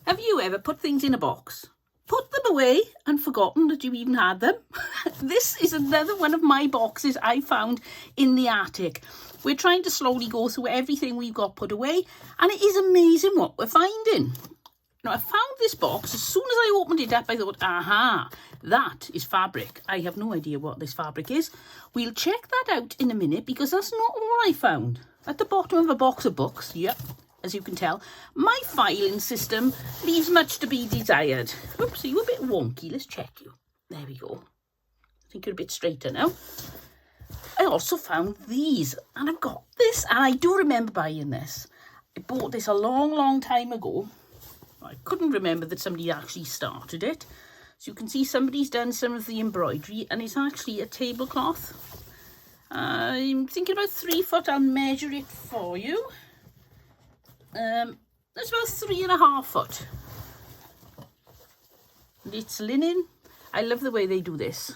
Have you ever put things in a box, put them away and forgotten that you even had them? This is another one of my boxes I found in the attic. We're trying to slowly go through everything we've got put away, and it is amazing what we're finding. Now, I found this box. As soon as I opened it up, I thought, aha, that is fabric. I have no idea what this fabric is. We'll check that out in a minute, because that's not all I found. At the bottom of a box of books, yep, as you can tell, my filing system leaves much to be desired. Oops, are you a bit wonky? Let's check you. There we go. I think you're a bit straighter now. I also found these, and I've got this, and I do remember buying this. I bought this a long, long time ago. I couldn't remember that somebody actually started it. So you can see somebody's done some of the embroidery, and it's actually a tablecloth. I'm thinking about 3 foot. I'll measure it for you. It's about 3.5 foot. And it's linen. I love the way they do this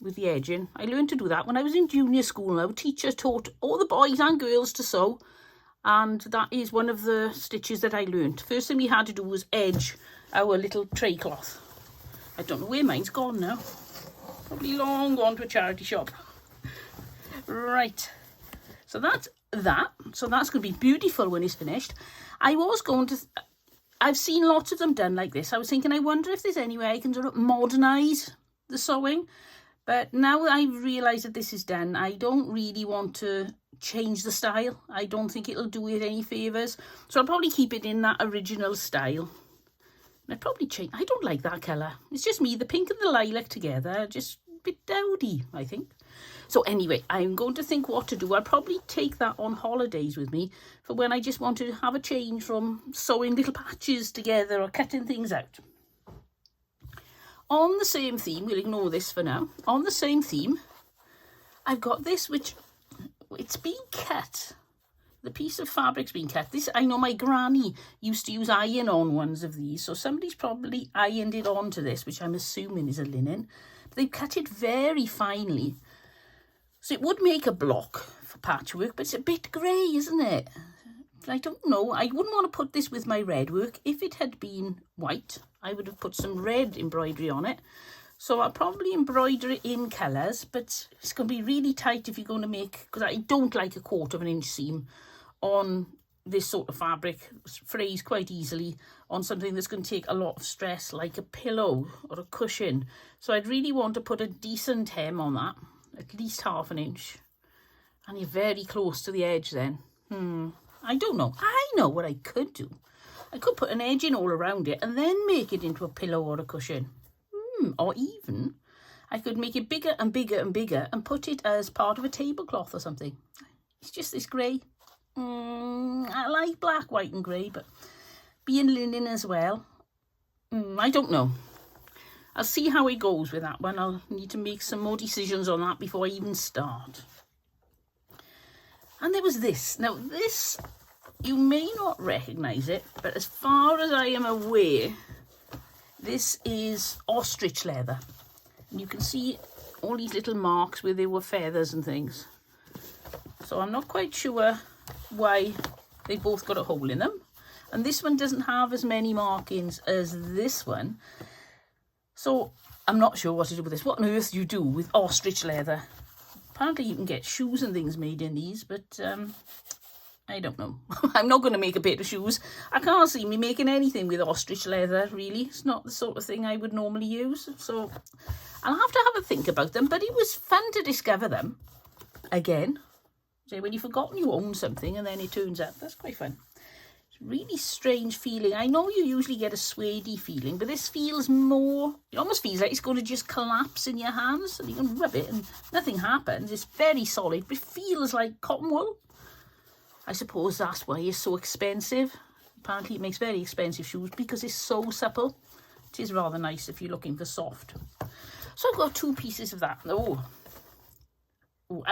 with the edging. I learned to do that when I was in junior school. Our teacher taught all the boys and girls to sew, and that is one of the stitches that I learned. First thing we had to do was edge our little tray cloth. I don't know where mine's gone now. Probably long gone to a charity shop. Right, so that's that. So that's going to be beautiful when it's finished. I was going to, I've seen lots of them done like this. I was thinking, I wonder if there's any way I can sort of modernise the sewing. But now I've realised that this is done, I don't really want to change the style. I don't think it'll do it any favours. So I'll probably keep it in that original style. And I'd probably change, I don't like that colour. It's just me, the pink and the lilac together, just a bit dowdy, I think. So anyway, I'm going to think what to do. I'll probably take that on holidays with me for when I just want to have a change from sewing little patches together or cutting things out. On the same theme, we'll ignore this for now. On the same theme, I've got this, which it's been cut. The piece of fabric's been cut. This, I know my granny used to use iron-on ones of these, so somebody's probably ironed it onto this, which I'm assuming is a linen. But they've cut it very finely. So it would make a block for patchwork, but it's a bit grey, isn't it? I don't know. I wouldn't want to put this with my red work. If it had been white, I would have put some red embroidery on it. So I'll probably embroider it in colours, but it's going to be really tight if you're going to make, because I don't like a 1/4 inch seam on this sort of fabric. It's frays quite easily on something that's going to take a lot of stress, like a pillow or a cushion. So I'd really want to put a decent hem on that, at least 1/2 inch. And you're very close to the edge then. I don't know. I know what I could do. I could put an edging all around it and then make it into a pillow or a cushion. Or even, I could make it bigger and bigger and bigger and put it as part of a tablecloth or something. It's just this grey. I like black, white and grey, but being linen as well. I don't know. I'll see how it goes with that one. I'll need to make some more decisions on that before I even start. And there was this. Now this, you may not recognise it, but as far as I am aware, this is ostrich leather. And you can see all these little marks where there were feathers and things. So I'm not quite sure why they both got a hole in them. And this one doesn't have as many markings as this one. So I'm not sure what to do with this. What on earth do you do with ostrich leather? Apparently you can get shoes and things made in these, but I don't know. I'm not going to make a pair of shoes. I can't see me making anything with ostrich leather, really. It's not the sort of thing I would normally use. So I'll have to have a think about them, but it was fun to discover them again. So when you've forgotten you own something and then it turns up, that's quite fun. It's a really strange feeling. I know you usually get a suede-y feeling, but this feels more, it almost feels like it's going to just collapse in your hands and you can rub it and nothing happens. It's very solid, but it feels like cotton wool. I suppose that's why it's so expensive. Apparently it makes very expensive shoes because it's so supple. It is rather nice if you're looking for soft. So I've got 2 pieces of that.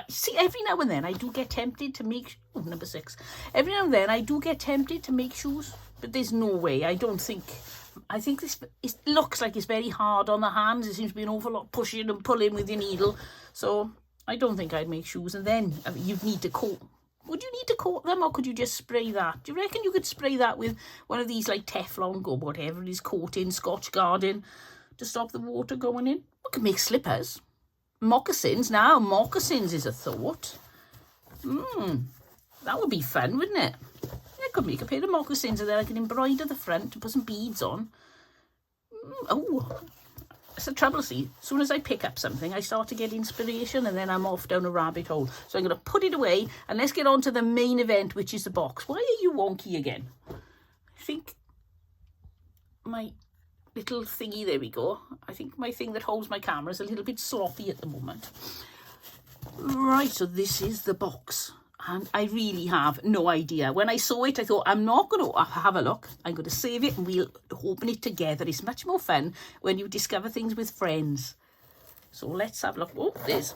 See, every now and then I do get tempted to make, number 6. Every now and then I do get tempted to make shoes, but there's no way. I think this, it looks like it's very hard on the hands. There seems to be an awful lot pushing and pulling with your needle. So I don't think I'd make shoes. And then you'd need to Would you need to coat them, or could you just spray that? Do you reckon you could spray that with one of these like Teflon or whatever it is, coating, Scotch guarding, to stop the water going in? We could make slippers. Moccasins. Now, moccasins is a thought. That would be fun, wouldn't it? I could make a pair of moccasins and then I can embroider the front and put some beads on. Oh, that's the trouble, see. As soon as I pick up something, I start to get inspiration and then I'm off down a rabbit hole. So I'm going to put it away and let's get on to the main event, which is the box. Why are you wonky again? I think my little thingy, there we go. I think my thing that holds my camera is a little bit sloppy at the moment. Right, so this is the box. And I really have no idea. When I saw it, I thought, I'm not going to have a look. I'm going to save it and we'll open it together. It's much more fun when you discover things with friends. So let's have a look. Oh, there's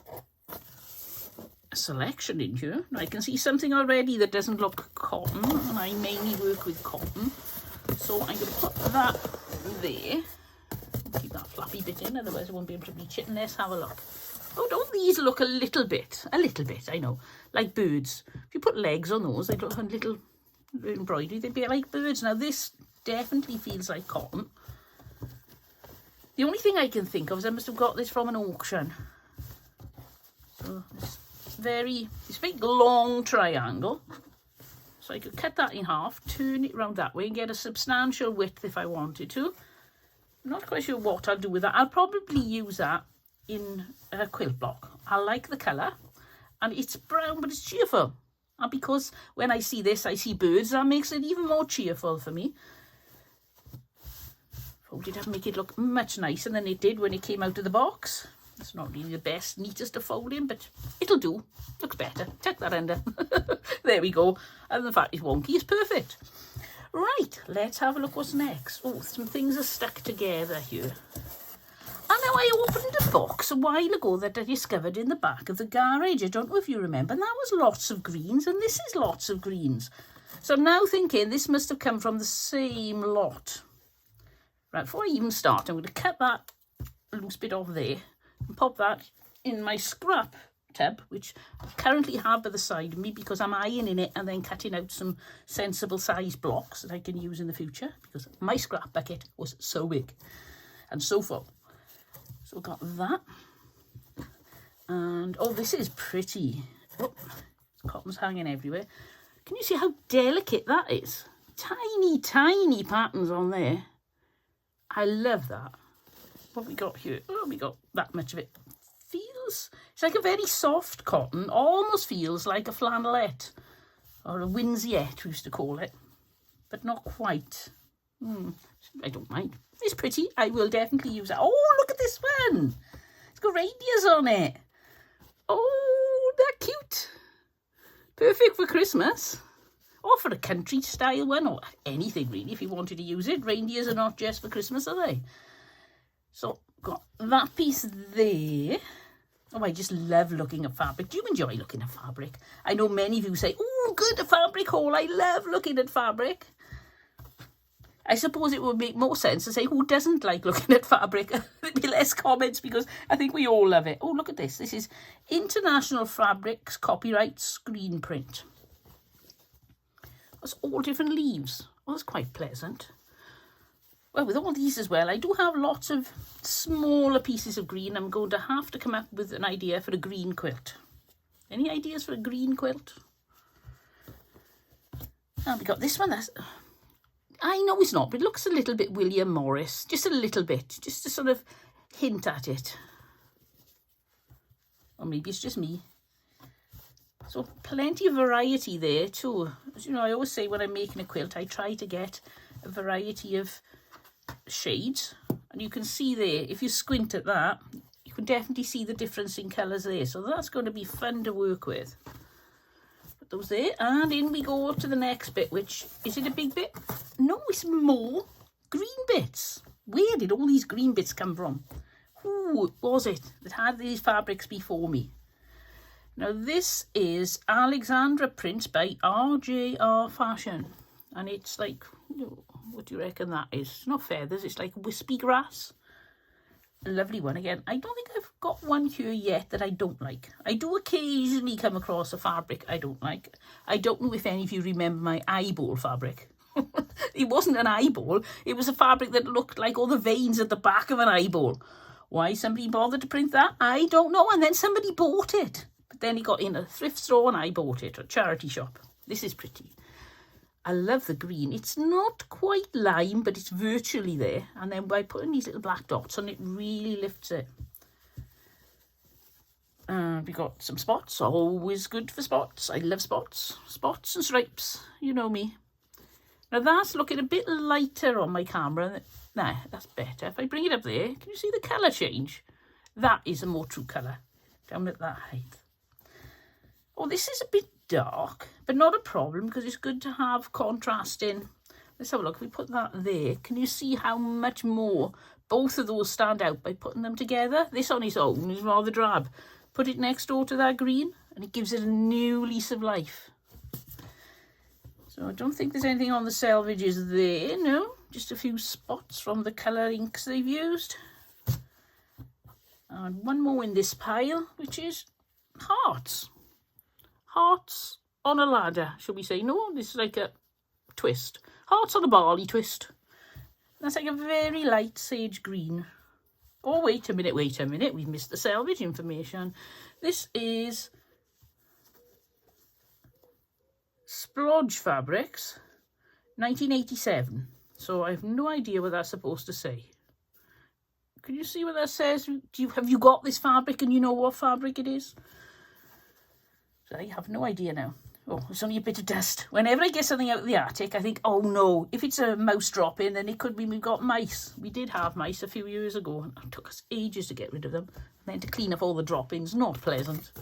a selection in here. Now I can see something already that doesn't look cotton. And I mainly work with cotton. So I'm going to put that there. Keep that flappy bit in, otherwise I won't be able to reach it. And let's have a look. Oh, don't these look a little bit, I know, like birds. If you put legs on those, they'd look a little embroidery, they'd be like birds. Now, this definitely feels like cotton. The only thing I can think of is I must have got this from an auction. So, it's a big long triangle. So I could cut that in half, turn it around that way and get a substantial width if I wanted to. I'm not quite sure what I'll do with that. I'll probably use that in a quilt block. I like the colour and it's brown but it's cheerful, and because when I see this I see birds, that makes it even more cheerful for me. Fold it up, make it look much nicer than it did when it came out of the box. It's not really the best, neatest to fold in, but it'll do. Looks better. Tuck that under. There we go. And the fact it's wonky is perfect. Right, let's have a look what's next. Oh, some things are stuck together here. And now I opened a box a while ago that I discovered in the back of the garage. I don't know if you remember. And that was lots of greens, and this is lots of greens. So I'm now thinking this must have come from the same lot. Right, before I even start, I'm going to cut that loose bit off there and pop that in my scrap tub, which I currently have by the side of me because I'm ironing it and then cutting out some sensible size blocks that I can use in the future, because my scrap bucket was so big and so full. So we've got that. And, oh, this is pretty. Oh, cotton's hanging everywhere. Can you see how delicate that is? Tiny, tiny patterns on there. I love that. What we got here? Oh, we got that much of it. Feels, it's like a very soft cotton. Almost feels like a flannelette. Or a winsiette, we used to call it. But not quite. I don't mind. It's pretty. I will definitely use it. Oh, look at this one. It's got reindeers on it. Oh, they're cute. Perfect for Christmas. Or for a country style one, or anything really, if you wanted to use it. Reindeers are not just for Christmas, are they? So, got that piece there. Oh, I just love looking at fabric. Do you enjoy looking at fabric? I know many of you say, oh, good, a fabric haul. I love looking at fabric. I suppose it would make more sense to say who doesn't like looking at fabric. There'd be less comments because I think we all love it. Oh, look at this. This is International Fabrics Copyright Screen Print. That's all different leaves. Well, that's quite pleasant. Well, with all these as well, I do have lots of smaller pieces of green. I'm going to have to come up with an idea for a green quilt. Any ideas for a green quilt? Oh, we got this one. That's... I know it's not, but it looks a little bit William Morris. Just a little bit. Just to sort of hint at it. Or maybe it's just me. So plenty of variety there too. As you know, I always say when I'm making a quilt, I try to get a variety of shades. And you can see there, if you squint at that, you can definitely see the difference in colours there. So that's going to be fun to work with. Put those there, and in we go to the next bit, which, is it a big bit? No, it's more green bits. Where did all these green bits come from? Who was it that had these fabrics before me? Now this is Alexandra Prints by RJR Fashion. And it's like, what do you reckon that is? It's not feathers, it's like wispy grass. A lovely one again. I don't think I've got one here yet that I don't like. I do occasionally come across a fabric I don't like. I don't know if any of you remember my eyeball fabric. It wasn't an eyeball. It was a fabric that looked like all the veins at the back of an eyeball. Why somebody bothered to print that, I don't know. And then somebody bought it. But then it got in a thrift store and I bought it at a charity shop. This is pretty. I love the green. It's not quite lime, but it's virtually there. And then by putting these little black dots on, it really lifts it. We got some spots. Always good for spots. I love spots. Spots and stripes. You know me. Now that's looking a bit lighter on my camera. Nah, that's better. If I bring it up there, can you see the colour change? That is a more true colour. Down at that height. Oh, this is a bit dark, but not a problem because it's good to have contrast in. Let's have a look. If we put that there, can you see how much more both of those stand out by putting them together? This on its own is rather drab. Put it next door to that green and it gives it a new lease of life. So I don't think there's anything on the selvages there, no. Just a few spots from the colour inks they've used. And one more in this pile, which is hearts. Hearts on a ladder, shall we say? No, this is like a twist. Hearts on a barley twist. That's like a very light sage green. Oh, wait a minute. We've missed the selvage information. This is Splodge Fabrics, 1987. So I have no idea what that's supposed to say. Can you see what that says? Have you got this fabric and you know what fabric it is? I have no idea now. Oh, it's only a bit of dust. Whenever I get something out of the attic, I think, oh no, if it's a mouse drop-in, then it could be we've got mice. We did have mice a few years ago. And it took us ages to get rid of them. And then to clean up all the drop-ins. Not pleasant.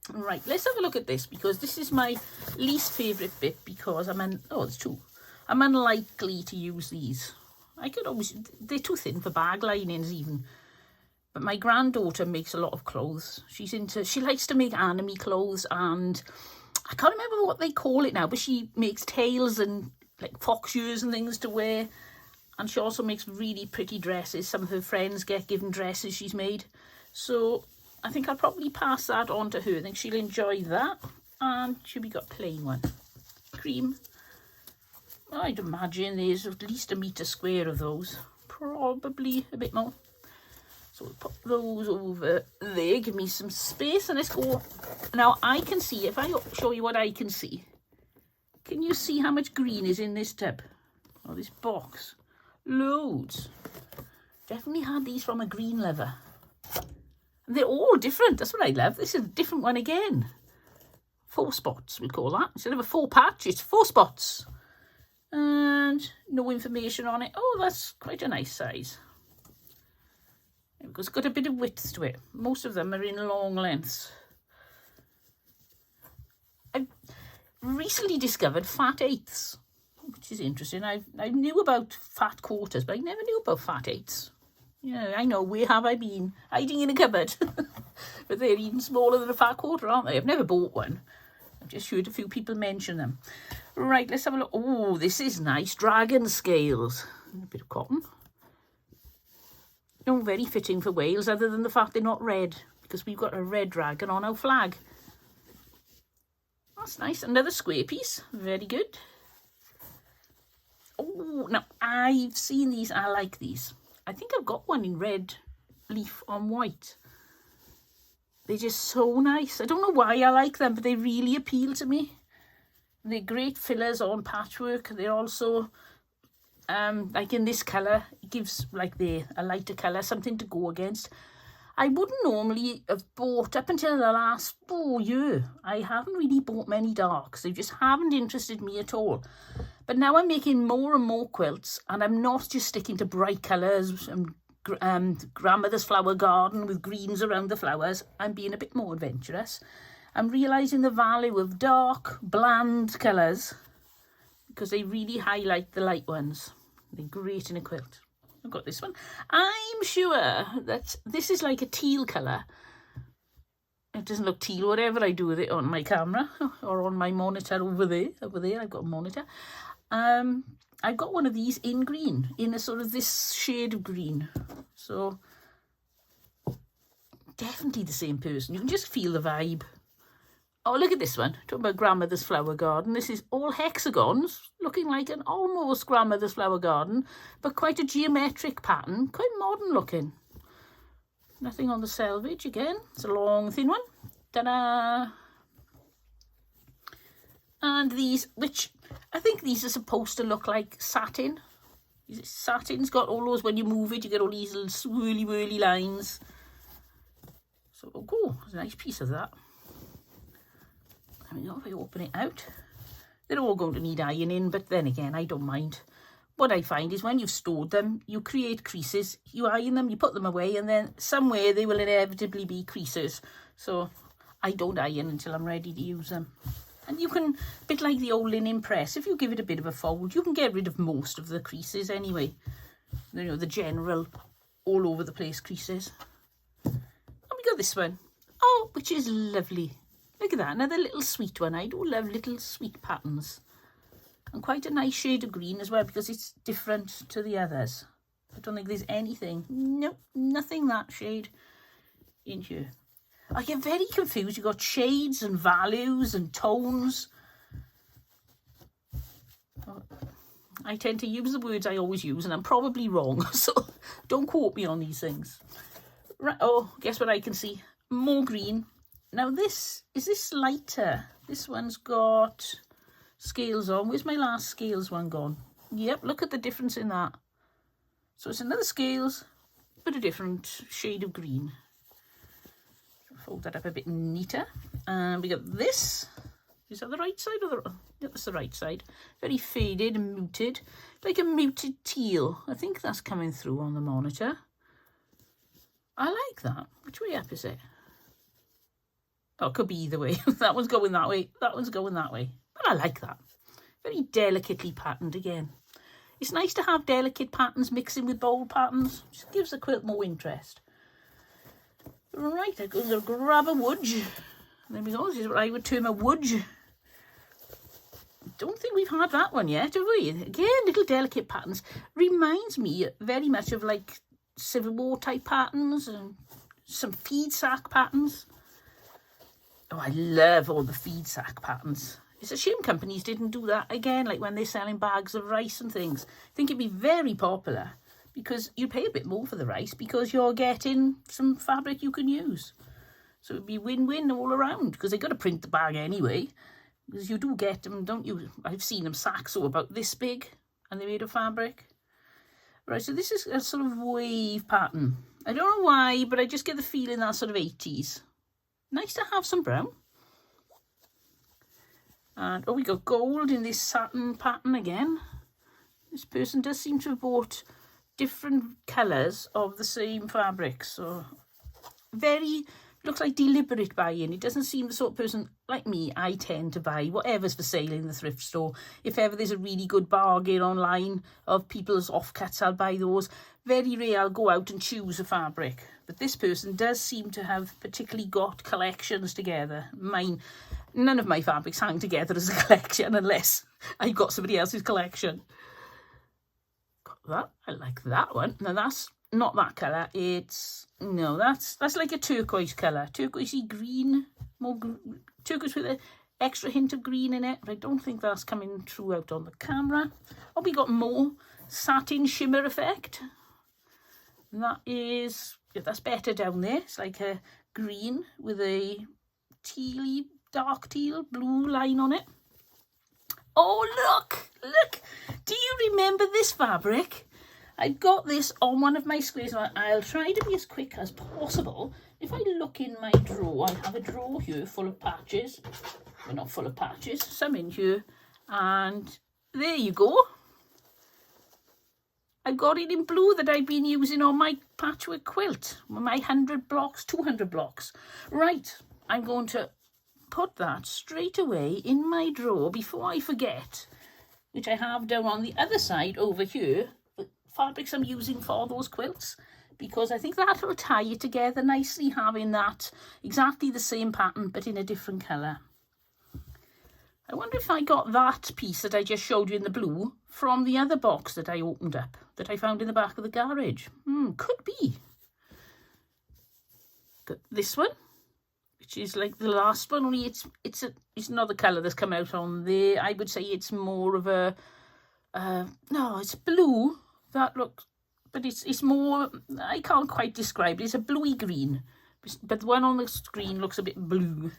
Right, let's have a look at this because this is my least favourite bit because there's two. I'm unlikely to use these. They're too thin for bag linings even. But my granddaughter makes a lot of clothes. She likes to make anime clothes and I can't remember what they call it now, but she makes tails and like fox ears and things to wear. And she also makes really pretty dresses. Some of her friends get given dresses she's made. So I think I'll probably pass that on to her. I think she'll enjoy that. And we got plain one. Cream. I'd imagine there's at least a metre square of those. Probably a bit more. So we'll put those over there, give me some space, and let's go. Now I can see, if I show you what I can see, can you see how much green is in this tub? Or this box? Loads. Definitely had these from a green lover. And they're all different, that's what I love. This is a different one again. 4 spots, we'll call that. Instead of a 4 patch, it's 4 spots. And no information on it. Oh, that's quite a nice size. It's got a bit of width to it. Most of them are in long lengths. I've recently discovered fat eighths, which is interesting. I knew about fat quarters, but I never knew about fat eighths. Yeah, I know, where have I been? Hiding in a cupboard. But they're even smaller than a fat quarter, aren't they? I've never bought one. I've just heard a few people mention them. Right, let's have a look. Oh, this is nice. Dragon scales. A bit of cotton. No, very fitting for Wales, other than the fact they're not red, because we've got a red dragon on our flag. That's nice. Another square piece. Very good. Oh, now, I've seen these. I like these. I think I've got one in red leaf on white. They're just so nice. I don't know why I like them, but they really appeal to me. They're great fillers on patchwork. They're also... like in this colour, it gives like a lighter colour, something to go against. I wouldn't normally have bought, up until the last year, I haven't really bought many darks. They just haven't interested me at all. But now I'm making more and more quilts, and I'm not just sticking to bright colours and grandmother's flower garden with greens around the flowers. I'm being a bit more adventurous. I'm realising the value of dark, bland colours, because they really highlight the light ones. They're great in a quilt. I've got this one. I'm sure that this is like a teal colour. It doesn't look teal, whatever I do with it on my camera or on my monitor over there. Over there, I've got a monitor. I've got one of these in green, in a sort of this shade of green. So definitely the same person. You can just feel the vibe. Oh, look at this one. Talking about grandmother's flower garden. This is all hexagons, looking like an almost grandmother's flower garden, but quite a geometric pattern, quite modern looking. Nothing on the selvage again. It's a long, thin one. Ta-da! And these, which I think these are supposed to look like satin. Satin's got all those, when you move it, you get all these little swirly, whirly lines. So, oh, there's a nice piece of that. There we go, if I open it out. They're all going to need ironing, but then again, I don't mind. What I find is when you've stored them, you create creases, you iron them, you put them away, and then somewhere they will inevitably be creases. So I don't iron until I'm ready to use them. And you can, a bit like the old linen press, if you give it a bit of a fold, you can get rid of most of the creases anyway. You know, the general all over the place creases. And we got this one. Oh, which is lovely. Look at that, another little sweet one. I do love little sweet patterns. And quite a nice shade of green as well, because it's different to the others. I don't think there's anything, nope, nothing that shade in here. I get very confused. You've got shades and values and tones. I tend to use the words I always use, and I'm probably wrong, so don't quote me on these things. Right, oh, guess what I can see? More green. Now this, is this lighter? This one's got scales on. Where's my last scales one gone? Yep, look at the difference in that. So it's another scales, but a different shade of green. Fold that up a bit neater. And we got this. Is that the right side or the... Yeah, that's the right side. Very faded and muted. Like a muted teal. I think that's coming through on the monitor. I like that. Which way up is it? Oh, it could be either way. That one's going that way. That one's going that way. But I like that. Very delicately patterned again. It's nice to have delicate patterns mixing with bold patterns. Just gives the quilt more interest. Right, I'm going to grab a wudge. There we go. This is what I would term a wudge. Don't think we've had that one yet, have we? Again, little delicate patterns. Reminds me very much of like Civil War type patterns and some feed sack patterns. Oh, I love all the feed sack patterns. It's a shame companies didn't do that again, like when they're selling bags of rice and things. I think it'd be very popular because you pay a bit more for the rice because you're getting some fabric you can use. So it'd be win-win all around because they've got to print the bag anyway. Because you do get them, don't you? I've seen them sacks all about this big and they're made of fabric. Right, so this is a sort of wave pattern. I don't know why, but I just get the feeling that sort of 80s. Nice to have some brown. And oh, we got gold in this satin pattern again. This person does seem to have bought different colours of the same fabric. So very, looks like deliberate buying. It doesn't seem the sort of person like me. I tend to buy whatever's for sale in the thrift store. If ever there's a really good bargain online of people's offcuts, I'll buy those. Very rare I'll go out and choose a fabric. But this person does seem to have particularly got collections together. Mine, none of my fabrics hang together as a collection unless I've got somebody else's collection. Got that. I like that one. Now that's not that colour. It's, no, that's like a turquoise colour. Turquoisey green. More turquoise with an extra hint of green in it. But I don't think that's coming through out on the camera. Oh, we got more satin shimmer effect. And that is, yeah, that's better down there. It's like a green with a tealy, dark teal, blue line on it. Oh, look. Do you remember this fabric? I got this on one of my squares. I'll try to be as quick as possible. If I look in my drawer, I have a drawer here full of patches. Well, not full of patches, some in here. And there you go. I got it in blue that I've been using on my patchwork quilt. My 100 blocks, 200 blocks. Right, I'm going to put that straight away in my drawer before I forget, which I have down on the other side over here, the fabrics I'm using for those quilts, because I think that will tie it together nicely, having that exactly the same pattern but in a different colour. I wonder if I got that piece that I just showed you in the blue from the other box that I opened up, that I found in the back of the garage. Could be. Got this one, which is like the last one, only it's not the colour that's come out on there. I would say it's more of a, no, it's blue. That looks, but it's more, I can't quite describe it. It's a bluey green, but the one on the screen looks a bit blue.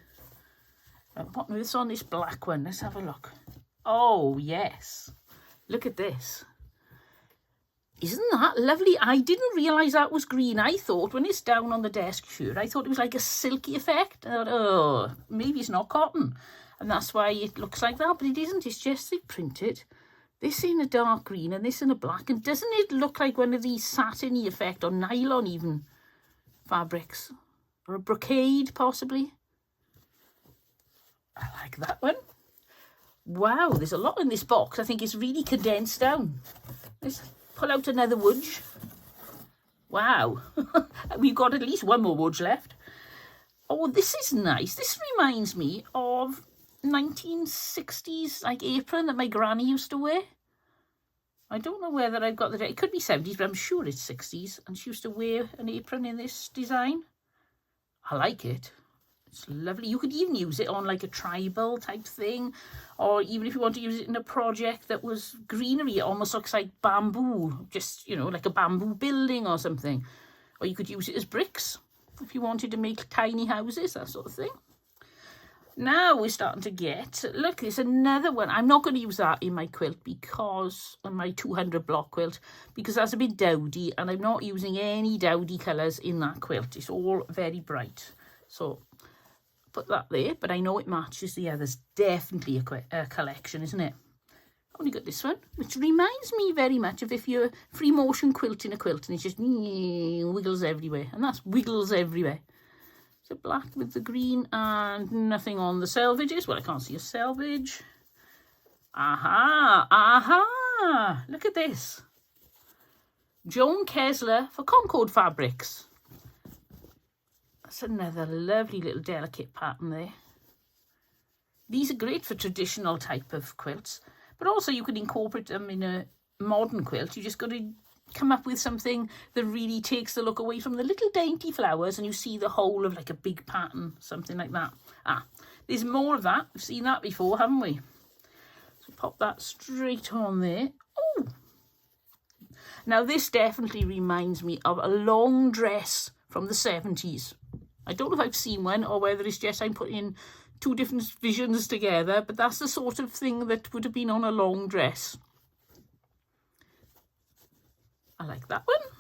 What's on this black one? Let's have a look. Oh, yes. Look at this. Isn't that lovely? I didn't realise that was green. I thought when it's down on the desk here, I thought it was like a silky effect. I thought, oh, maybe it's not cotton. And that's why it looks like that. But it isn't. It's just they printed this in a dark green and this in a black. And doesn't it look like one of these satiny effect or nylon even fabrics? Or a brocade, possibly? I like that one. Wow, there's a lot in this box. I think it's really condensed down. Let's pull out another wudge. Wow. We've got at least one more wudge left. Oh, this is nice. This reminds me of 1960s like apron that my granny used to wear. I don't know whether I've got the... It could be 70s, but I'm sure it's 60s. And she used to wear an apron in this design. I like it. It's lovely. You could even use it on like a tribal type thing, or even if you want to use it in a project that was greenery, it almost looks like bamboo, just, you know, like a bamboo building or something. Or you could use it as bricks if you wanted to make tiny houses, that sort of thing. Now we're starting to get, look, there's another one. I'm not going to use that in my quilt because, on my 200 block quilt, because that's a bit dowdy, and I'm not using any dowdy colours in that quilt. It's all very bright. So put that there, but I know it matches the others. Definitely a collection, isn't it? I've only got this one, which reminds me very much of if you're free motion quilting a quilt and it's just wiggles everywhere, and that's wiggles everywhere. So black with the green and nothing on the selvages. Well, I can't see a selvage. Aha, aha, look at this. Joan Kessler for Concord Fabrics. That's another lovely little delicate pattern there. These are great for traditional type of quilts, but also you could incorporate them in a modern quilt. You just got to come up with something that really takes the look away from the little dainty flowers and you see the whole of like a big pattern, something like that. There's more of that. We've seen that before, haven't we? So pop that straight on there. Oh! Now this definitely reminds me of a long dress from the 70s. I don't know if I've seen one or whether it's just I'm putting two different visions together, but that's the sort of thing that would have been on a long dress. I like that one.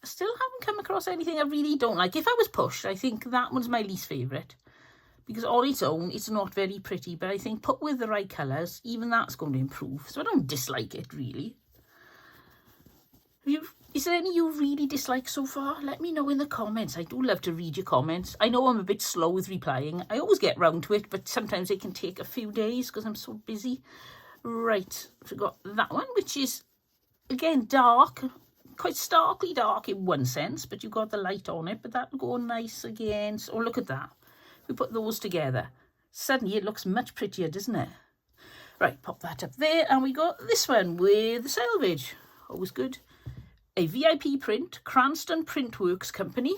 I still haven't come across anything I really don't like. If I was pushed, I think that one's my least favourite. Because on its own, it's not very pretty, but I think put with the right colours, even that's going to improve. So I don't dislike it, really. Is there any you really dislike so far? Let me know in the comments. I do love to read your comments. I know I'm a bit slow with replying. I always get round to it, but sometimes it can take a few days because I'm so busy. Right, so we've got that one, which is, again, dark. Quite starkly dark in one sense, but you've got the light on it. But that will go nice against... Oh, look at that. We put those together. Suddenly it looks much prettier, doesn't it? Right, pop that up there. And we got this one with the selvage. Always good. A VIP print, Cranston Printworks Company.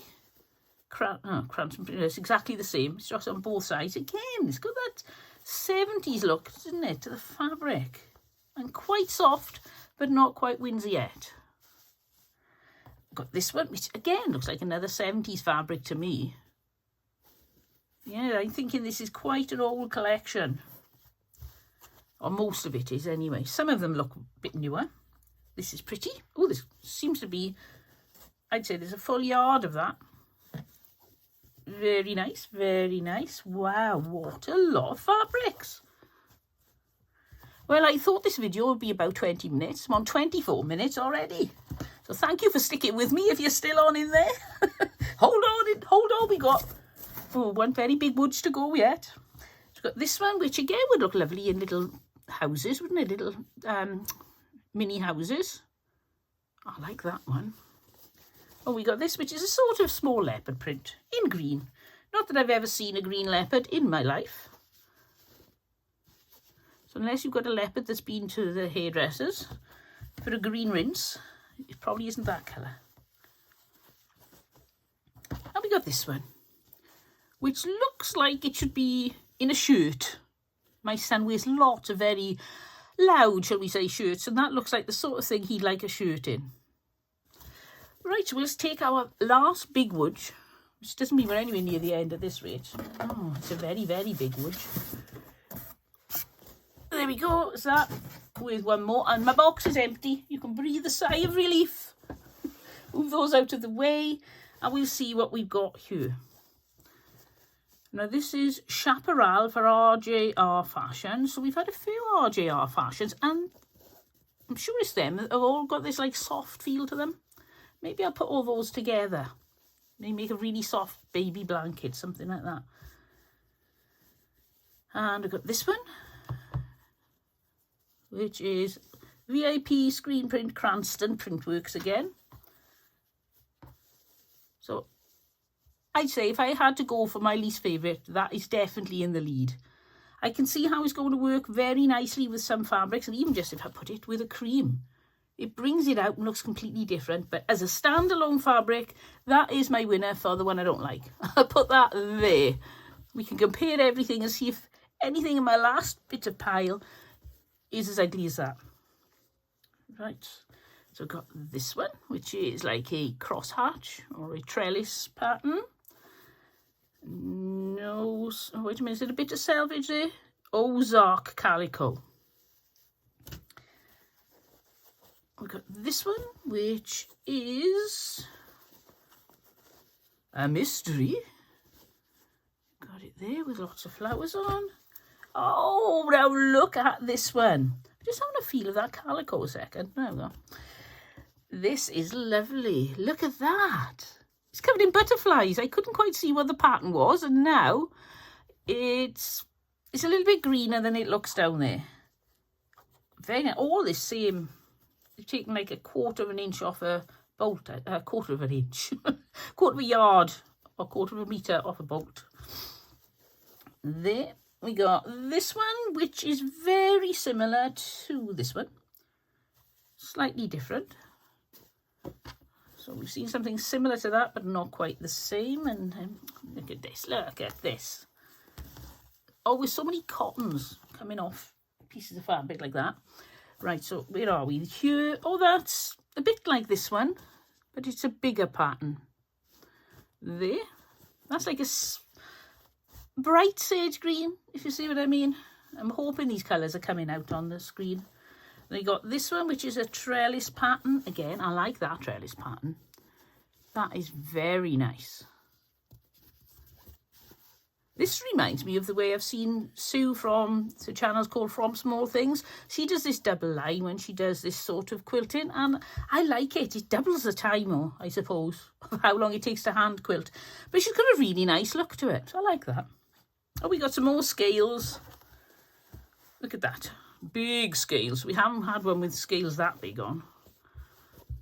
Cranston Print, it's exactly the same. It's just on both sides. Again, it's got that 70s look, doesn't it, to the fabric. And quite soft, but not quite winsy yet. Got this one, which again looks like another 70s fabric to me. Yeah, I'm thinking this is quite an old collection. Or most of it is anyway. Some of them look a bit newer. This is pretty. Oh, this seems to be, I'd say there's a full yard of that. Very nice, very nice. Wow, what a lot of fabrics. Well, I thought this video would be about 20 minutes. I'm on 24 minutes already. So thank you for sticking with me if you're still on in there. Hold on, we got one very big woods to go yet. We've got this one, which again would look lovely in little houses, wouldn't it? Little mini houses. I like that one. Oh, we got this, which is a sort of small leopard print in green. Not that I've ever seen a green leopard in my life. So unless you've got a leopard that's been to the hairdressers for a green rinse, it probably isn't that colour. And we got this one, which looks like it should be in a shirt. My son wears lots of very loud, shall we say, shirts, and that looks like the sort of thing he'd like a shirt in. Right, so let's take our last big wudge, which doesn't mean we're anywhere near the end at this rate. Oh, it's a very, very big wudge. There we go, it's that, with one more, and my box is empty. You can breathe a sigh of relief. Move those out of the way, and we'll see what we've got here. Now this is Chaparral for RJR Fashion. So we've had a few RJR Fashions, and I'm sure it's them that have all got this like soft feel to them. Maybe I'll put all those together. Maybe make a really soft baby blanket, something like that. And I've got this one, which is VIP Screen Print Cranston Printworks again. So I'd say if I had to go for my least favourite, that is definitely in the lead. I can see how it's going to work very nicely with some fabrics, and even just if I put it with a cream, it brings it out and looks completely different. But as a standalone fabric, that is my winner for the one I don't like. I'll put that there. We can compare everything and see if anything in my last bit of pile is as ugly as that. Right, so I've got this one, which is like a crosshatch or a trellis pattern. No, oh, wait a minute, is it a bit of selvage there? Ozark calico. We've got this one, which is a mystery. Got it there with lots of flowers on. Oh, now look at this one. Just having a feel of that calico a second. There we go. This is lovely. Look at that. It's covered in butterflies. I couldn't quite see what the pattern was, and now it's a little bit greener than it looks down there. Very nice. All the same. They've taken like a quarter of an inch off a bolt, quarter of an inch, quarter of a yard or quarter of a metre off a bolt. There we got this one, which is very similar to this one, slightly different. So we've seen something similar to that, but not quite the same. And look at this, look at this. Oh, with so many cottons coming off pieces of fabric like that. Right, so where are we? Here, oh, that's a bit like this one, but it's a bigger pattern. There, that's like a bright sage green, if you see what I mean. I'm hoping these colours are coming out on the screen. Then you got this one, which is a trellis pattern. Again, I like that trellis pattern. That is very nice. This reminds me of the way I've seen Sue from the channel's called From Small Things. She does this double line when she does this sort of quilting, and I like it. It doubles the time, I suppose, of how long it takes to hand quilt. But she's got a really nice look to it. I like that. Oh, we got some more scales. Look at that. Big scales. We haven't had one with scales that big on.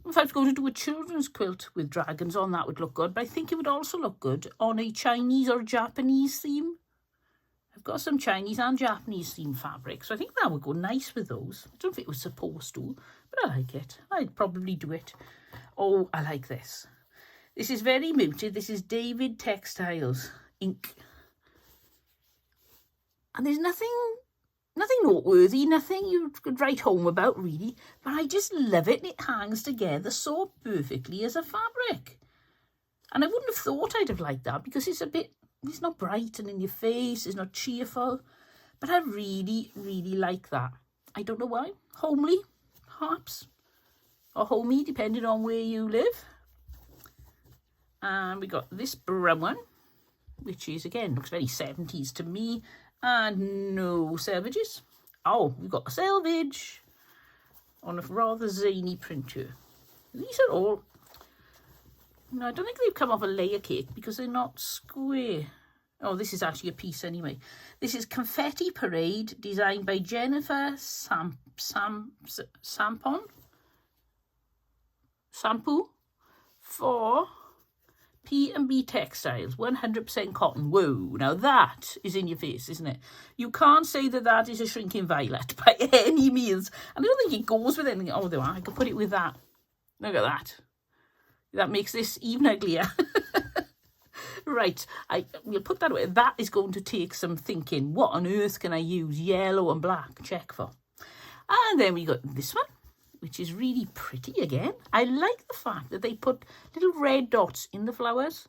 If I was going to do a children's quilt with dragons on, that would look good. But I think it would also look good on a Chinese or Japanese theme. I've got some Chinese and Japanese themed fabric, so I think that would go nice with those. I don't think it was supposed to, but I like it. I'd probably do it. Oh, I like this. This is very muted. This is David Textiles ink. And there's nothing noteworthy, nothing you could write home about really, but I just love it, and it hangs together so perfectly as a fabric. And I wouldn't have thought I'd have liked that, because it's not bright and in your face, it's not cheerful, but I really, really like that. I don't know why. Homely, perhaps, or homey, depending on where you live. And we got this brown one, which is, again, looks very 70s to me. And no selvages. Oh, we've got a selvage on a rather zany print here. These are all... No, I don't think they've come off a layer cake because they're not square. Oh, this is actually a piece anyway. This is Confetti Parade, designed by Jennifer Sampu for P&B Textiles, 100% cotton. Whoa, now that is in your face, isn't it? You can't say that that is a shrinking violet by any means. And I don't think it goes with anything. Oh, there I could put it with that. Look at that. That makes this even uglier. Right, we'll put that away. That is going to take some thinking. What on earth can I use yellow and black check for? And then we got this one, which is really pretty again. I like the fact that they put little red dots in the flowers.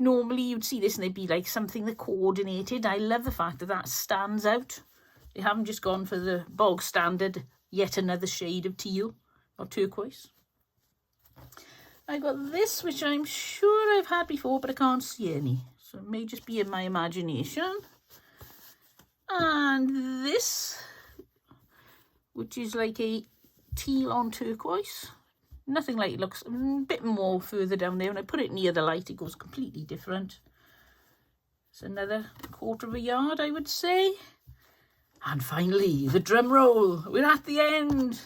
Normally you'd see this and they'd be like something that coordinated. I love the fact that that stands out. They haven't just gone for the bog standard, yet another shade of teal or turquoise. I got this, which I'm sure I've had before, but I can't see any. So it may just be in my imagination. And this, which is like a teal on turquoise. Nothing like it looks. A bit more further down there. When I put it near the light, it goes completely different. It's another 1/4 yard, I would say. And finally, the drum roll. We're at the end.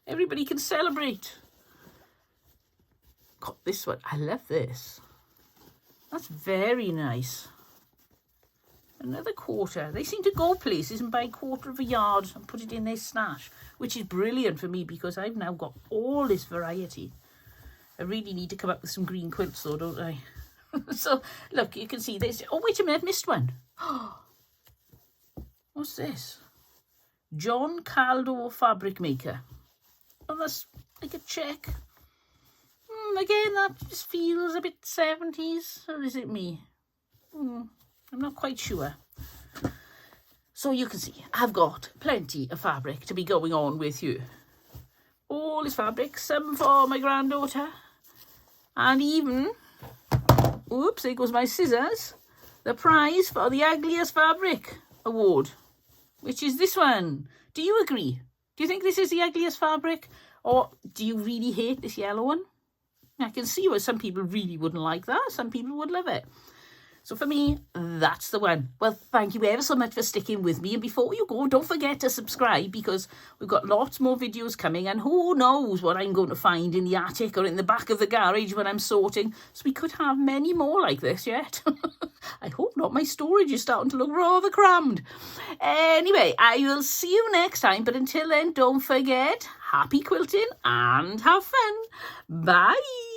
Everybody can celebrate. Got this one. I love this. That's very nice. Another 1/4. They seem to go places and buy 1/4 yard and put it in their stash, which is brilliant for me because I've now got all this variety. I really need to come up with some green quilts though, don't I? So, look, you can see this. Oh, wait a minute, I've missed one. What's this? John Caldo Fabric Maker. Oh, that's like a check. Again, that just feels a bit 70s, or is it me? I'm not quite sure. So you can see, I've got plenty of fabric to be going on with you. All this fabric, some for my granddaughter, and even, oops, there goes my scissors, the prize for the ugliest fabric award, which is this one. Do you agree? Do you think this is the ugliest fabric, or do you really hate this yellow one? I can see why some people really wouldn't like that. Some people would love it. So for me, that's the one. Well, thank you ever so much for sticking with me. And before you go, don't forget to subscribe because we've got lots more videos coming. And who knows what I'm going to find in the attic or in the back of the garage when I'm sorting. So we could have many more like this yet. I hope not. My storage is starting to look rather crammed. Anyway, I will see you next time. But until then, don't forget, happy quilting and have fun. Bye.